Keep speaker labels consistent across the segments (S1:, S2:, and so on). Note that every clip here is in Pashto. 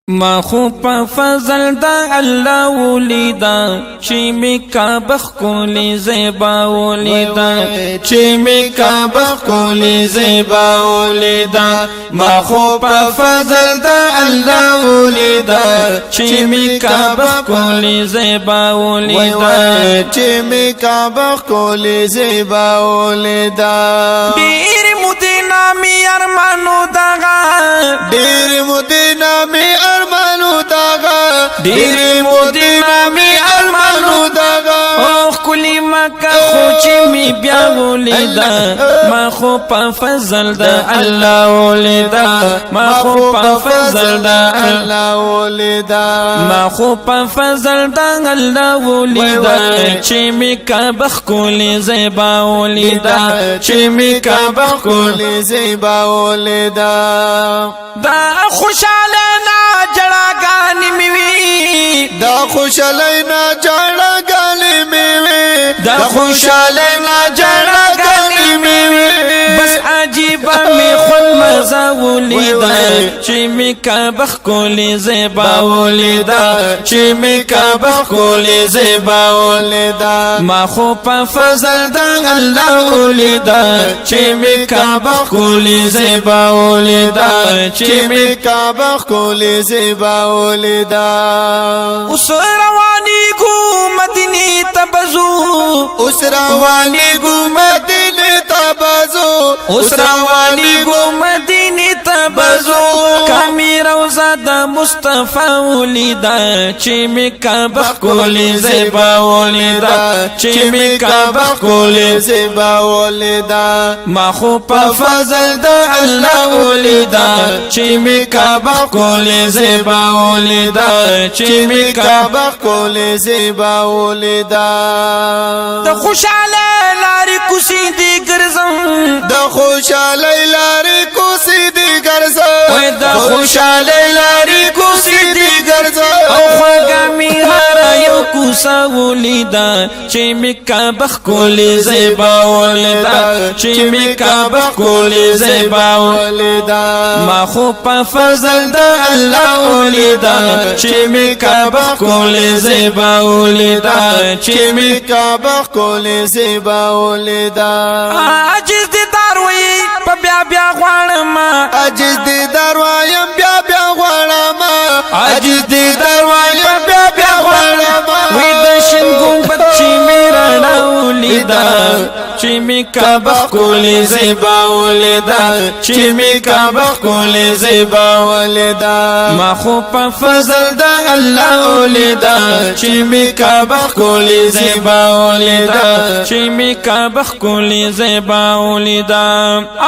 S1: ما خو په فضل دا الله ولیدا چې می کا بخ کولی زیبا ولیدا
S2: چې می کا بخ کولی زیبا ولیدا ما خو په فضل دا الله ولیدا
S1: چې می کا بخ کولی زیبا ولیدا
S2: چې می کا بخ کولی زیبا ولیدا
S1: ډیر مدینه می ارمانو دغه
S2: ډیر مدینه می ارمانو دغه
S1: ډیر مدینه می ارمانو دغه او کلی مکه خو چې می بیا ولیدا ما خو په فضل د الله ولیدا ما خو په فضل د
S2: الله ولیدا
S1: ما خو په فضل د الله ولیدا چې می کا بخ کولی زیبا ولیدا
S2: چې می کا بخ کولی زیبا ولیدا
S1: دا خوشاله نا جړاګانی می وی
S2: دا خوشاله نا جړاګانی می وی
S1: دا خوشاله نا جړاګانی می وی بس عجیب می خل مزه ولیدا چې می کا بخ کولی زیبا ولیدا
S2: چې می کا بخ کولی زیبا ولیدا
S1: ما خو په فضل د الله ولیدا چې می کا بخ کولی زیبا ولیدا
S2: چې می کا بخ کولی زیبا ولیدا
S1: اوس رواني ګو مدینه تبزو
S2: اوس رواني ګو مدینه تبزو
S1: اوس رواني ګو مدینه تبزو کامی روزه د مصطفی ولیدا چې می کا بخ کولی زیبا ولیدا چې می کا بخ کولی
S2: زیبا ولیدا
S1: ما خو په فضل د الله ولیدا چې می کا بخ کولی زیبا ولیدا چې می کا
S2: بخ کولی زیبا ولیدا
S1: د خوشاله لارې کوسي دی ګرځم
S2: د خوشاله لارې کوسي دی ګرځم
S1: وای د خوشاله لارې کوسي دی
S2: ګرځم
S1: او خوګامي هر یو کوسا ولیدا چې می کا بخ کولی زیبا ولیدا چې می کا بخ کولی زیبا
S2: ولیدا
S1: ما خو په فضل د الله ولیدا چې می کا بخ کولی زیبا ولیدا چې می
S2: کا بخ کولی زیبا ولیدا
S1: عاجز دي داروي په بیا بیا غواړم
S2: عاجز دي دروایم بیا بیا غواړم
S1: عاجز دي دروایم بیا بیا غواړم وې د شین ګمبد چې میرا ولیدا چې می کا بخ کولی زیبا ولیدا چې می کا بخ کولی زیبا
S2: ولیدا
S1: ما خو په فضل د الله ولیدا چې می کا بخ کولی زیبا ولیدا چې می کا بخ کولی زیبا ولیدا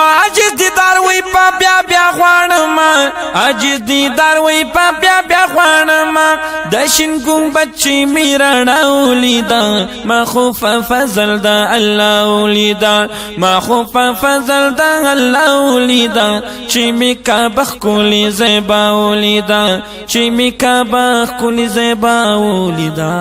S1: عاجز دي داروي په بیا بیا غواړم عاجز دي داروي په بیا بیا غواړم د شین ګمبد چې میرا ولیدا ما خو په فضل د الله ولیدا ما خو په فضل د الله ولیدا چې می کا بخ کولی زیبا ولیدا چې می کا بخ کولی زیبا ولیدا